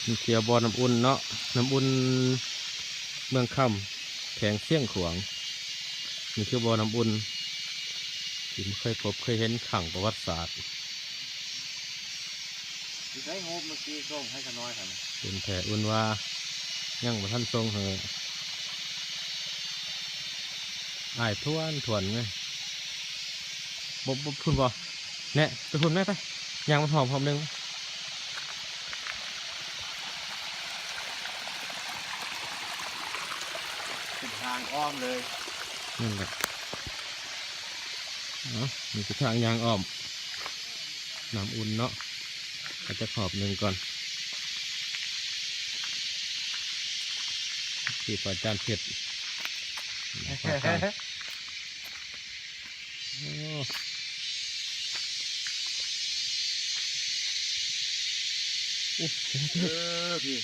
มีเขียวบอน้ำอุ่นเนาะน้ำอุ่นเมืองค่ำแข็งเสี่ยงขวางนี่คือบอน้ำอุ่นที่เคยพบเคยเห็นขังประวัติศาสตร์ใช้งบเมื่อกี้ส่งให้ขน้อยครับเป็นแผลอุ่นว่ายังบ่ท่านทรงเหอะอายทวนไงบ่พุ่นบ่เนี่ยไปพุ่นแม่ไปยางมันหอมหนึงเป็นทางอ้อมเลยนั่นแหละมีทิศทางยางอ้อมน้ำอุ่นเนาะอาจจะขอบหนึ่งก่อนที่ปลาจานเผ็ดโอ้พี่